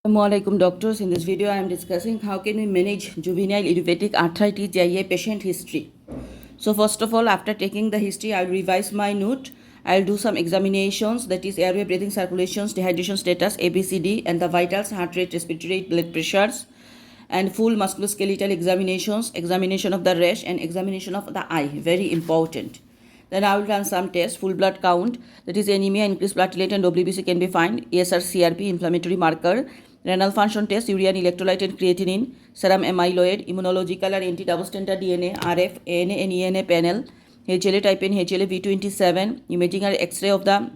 Assalamualaikum doctors. In this video I am discussing how can we manage juvenile idiopathic arthritis JIA patient history. So first of all, after taking the history, I'll revise my note. I'll do some examinations, that is airway, breathing, circulations, dehydration status, ABCD, and the vitals, heart rate, respiratory rate, blood pressures, and full musculoskeletal examinations, examination of the rash, and examination of the eye. Very important. Then I will run some tests, full blood count, that is anemia, increased platelet and WBC can be found, ESR, CRP, inflammatory marker, renal function test, urea electrolyte and creatinine, serum amyloid, immunological and anti-double standard DNA, RF, ANA and ENA panel, HLA type N, HLA V27, imaging or X-ray of the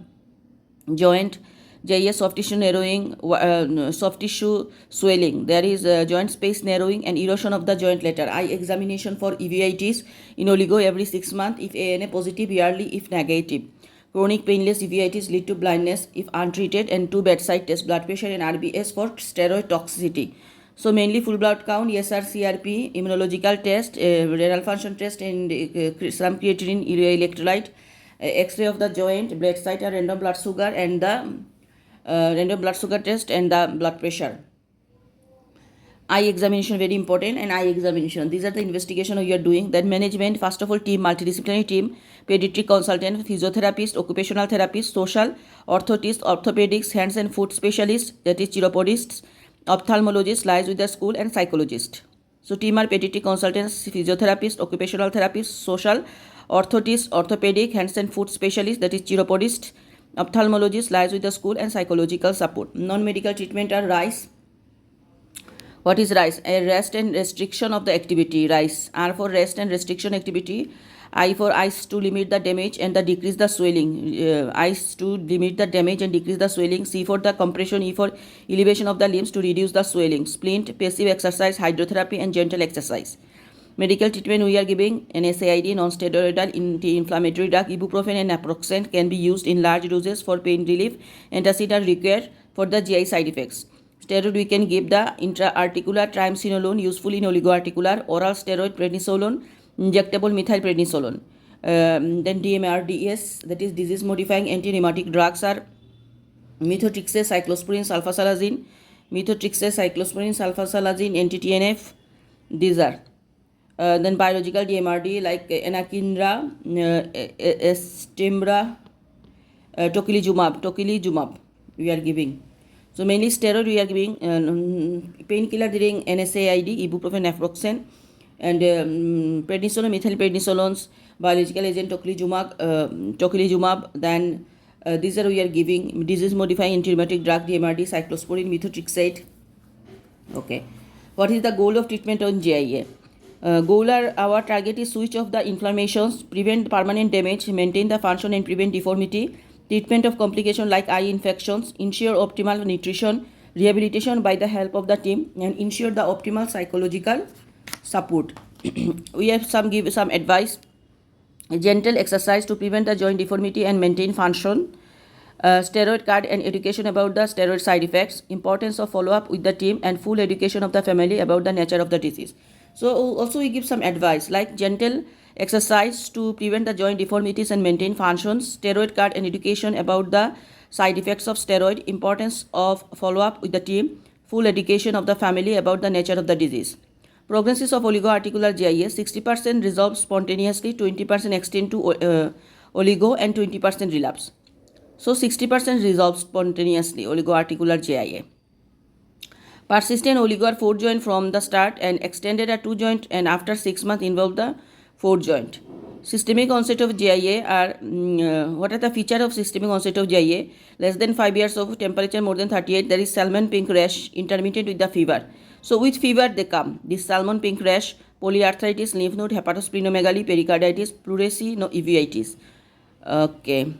joint, JIA soft tissue narrowing, soft tissue swelling. There is joint space narrowing and erosion of the joint later. Eye examination for uveitis in oligo every 6 months if ANA positive, yearly if negative. Chronic painless uveitis lead to blindness if untreated, and 2 bedside tests, blood pressure and RBS for steroid toxicity. So mainly full blood count, ESR, CRP, immunological test, renal function test, and some creatinine, urea electrolyte, X-ray of the joint, blood site, random blood sugar, and the random blood sugar test and the blood pressure. Eye examination very important, and eye examination. These are the investigation we are doing. Then management, first of all, team, multidisciplinary team, pediatric consultant, physiotherapist, occupational therapist, social, orthotist, orthopedics, hands and foot specialist, that is chiropodists, ophthalmologist, lies with the school, and psychologist. So team are pediatric consultants, physiotherapist, occupational therapist, social, orthotist, orthopedic, hands and foot specialist, that is chiropodist, ophthalmologist, lies with the school, and psychological support. Non-medical treatment are RICE. What is RICE? A rest and restriction of the activity. RICE. R for rest and restriction activity. I for ice to limit the damage and the decrease the swelling. Ice to limit the damage and decrease the swelling. C for the compression. E for elevation of the limbs to reduce the swelling. Splint, passive exercise, hydrotherapy, and gentle exercise. Medical treatment we are giving NSAID, non-steroidal anti-inflammatory drug, ibuprofen and naproxen can be used in large doses for pain relief. Antacid are required for the GI side effects. Steroid we can give the intra-articular triamcinolone, useful in oligoarticular, oral steroid prednisolone, injectable methylprednisolone. Then DMRDS, that is disease modifying anti-rheumatic drugs, are methotrexate, cyclosporine, sulfasalazine, methotrexate, cyclosporine, sulfasalazine, anti-TNF. These are. Then biological DMRD like anakinra, estimra, tocilizumab we are giving. So mainly steroid we are giving, painkiller during NSAID, ibuprofen, naproxen, and prednisolone, methylprednisolones, biological agent tocilizumab. Then these are we are giving disease modifying anti-rheumatic drug, DMRD, cyclosporine, methotrexate. Okay, what is the goal of treatment on JIA? Our target is switch off the inflammations, prevent permanent damage, maintain the function and prevent deformity, treatment of complications like eye infections, ensure optimal nutrition, rehabilitation by the help of the team, and ensure the optimal psychological support. We have give some advice. Gentle exercise to prevent the joint deformity and maintain function. Steroid card and education about the steroid side effects, importance of follow-up with the team, and full education of the family about the nature of the disease. So also we give some advice like gentle exercise to prevent the joint deformities and maintain functions, steroid card and education about the side effects of steroid, importance of follow-up with the team, full education of the family about the nature of the disease. Prognosis of oligoarticular JIA, 60% resolve spontaneously, 20% extend to oligo, and 20% relapse. So 60% resolve spontaneously, oligoarticular JIA. Persistent oligo are 4 joint from the start and extended at 2 joint, and after 6 months involve the 4 joint. Systemic onset of JIA are, what are the features of systemic onset of JIA? Less than 5 years of temperature more than 38, there is salmon pink rash, intermittent with the fever. So with fever they come, this salmon pink rash, polyarthritis, lymph node, hepatosplenomegaly, pericarditis, pleurisy, no uveitis. Okay.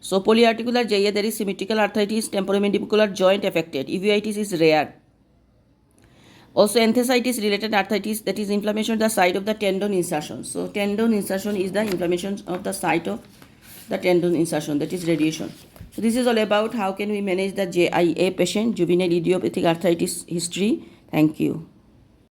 So polyarticular JIA, there is symmetrical arthritis, temporomandibular joint affected. Uveitis is rare. Also enthesitis related arthritis, that is inflammation of the site of the tendon insertion. So tendon insertion is the inflammation of the site of the tendon insertion, that is radiation. So this is all about how can we manage the JIA patient, juvenile idiopathic arthritis history. Thank you.